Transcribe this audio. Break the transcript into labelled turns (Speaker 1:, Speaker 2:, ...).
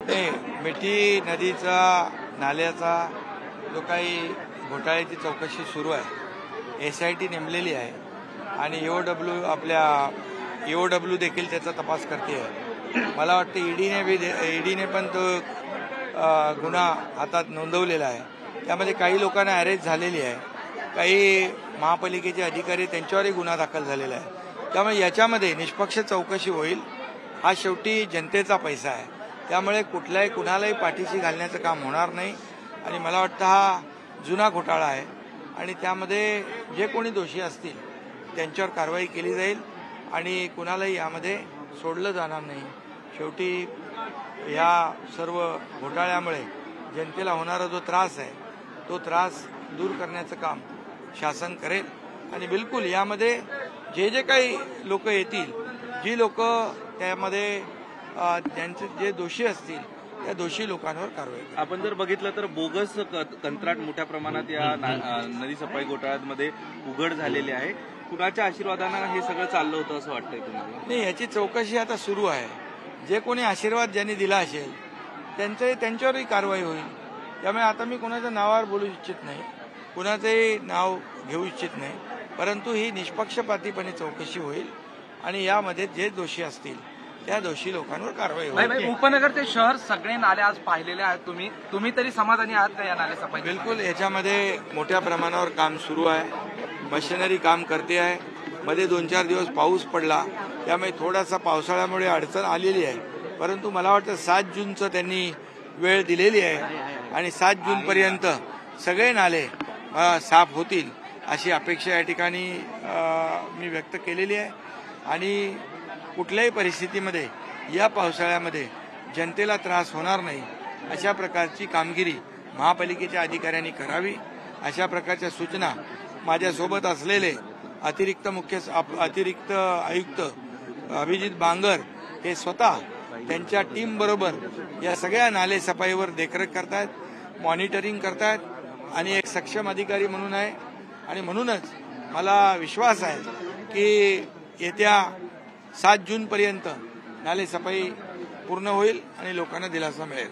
Speaker 1: नाही, मिठी नदीचा नाल्याचा जो काही घोटाळ्याची चौकशी सुरू आहे, SIT नेमलेली आहे आणि EOW देखील त्याचा तपास करते आहे. मला वाटतं ईडीने पण तो गुन्हा हातात नोंदवलेला आहे. त्यामध्ये काही लोकांना अरेस्ट झालेली आहे, काही महापालिकेचे अधिकारी त्यांच्यावरही गुन्हा दाखल झालेला आहे. त्यामुळे याच्यामध्ये निष्पक्ष चौकशी होईल. हा शेवटी जनतेचा पैसा आहे, त्यामुळे कुणालाही पाठीशी घालण्याचं काम होणार नाही. आणि मला वाटतं हा जुना घोटाळा आहे आणि त्यामध्ये जे कोणी दोषी असतील त्यांच्यावर कारवाई केली जाईल आणि कुणालाही यामध्ये सोडलं जाणार नाही. शेवटी या सर्व घोटाळ्यामुळे जनतेला होणारा जो त्रास आहे तो त्रास दूर करण्याचं काम शासन करेल. आणि बिलकुल यामध्ये जे काही लोक येतील, जी लोक त्यामध्ये त्यांचे जे दोषी असतील त्या दोषी लोकांवर कारवाई.
Speaker 2: आपण जर बघितलं तर बोगस कंत्राट मोठ्या प्रमाणात या नदी सफाई घोटाळ्यामध्ये उघड झालेले आहे. कुणाच्या आशीर्वादानं हे सगळं चाललं होतं असं वाटतंय तुम्हाला?
Speaker 1: नाही, याची चौकशी आता सुरू आहे. जे कोणी आशीर्वाद ज्यांनी दिला असेल त्यांच्यावरही कारवाई होईल. त्यामुळे आता मी कोणाच्या नावावर बोलू इच्छित नाही, कुणाचंही नाव घेऊ इच्छित नाही, परंतु ही निष्पक्षपातीपणे चौकशी होईल आणि यामध्ये जे दोषी असतील त्या दोषी लोकांवर कारवाई होईल.
Speaker 3: उपनगरचे शहर सगळे नाले आज पाहिलेले आहेत. तुम्ही तरी समाधानी आहात का या नाले सफाई?
Speaker 1: बिलकुल, याच्यामध्ये मोठ्या प्रमाणावर काम सुरू आहे. मशिनरी काम करते आहे. मध्ये 2-4 दिवस पाऊस पडला, त्यामुळे थोडासा पावसाळ्यामुळे अडचण आलेली आहे. परंतु मला वाटतं 7 जूनचं त्यांनी वेळ दिलेली आहे आणि 7 जूनपर्यंत सगळे नाले साफ होतील अशी अपेक्षा या ठिकाणी मी व्यक्त केलेली आहे. आणि कुठल्याही परिस्थितीमध्ये या पावसाळ्यामध्ये जनतेला त्रास होणार नाही अशा प्रकारची कामगिरी महापालिकेच्या अधिकाऱ्यांनी करावी, अशा प्रकारच्या सूचना माझ्यासोबत असलेले अतिरिक्त आयुक्त अभिजित बांगर हे स्वतः त्यांच्या टीम बरोबर या सगळ्या नाले सफाईवर देखरेख करतायत, मॉनिटरिंग करतायत आणि एक सक्षम अधिकारी म्हणून आहे. आणि म्हणूनच मला विश्वास आहे की येत्या 7 जूनपर्यंत नाले सफाई पूर्ण होईल आणि लोकांना दिलासा मिळेल.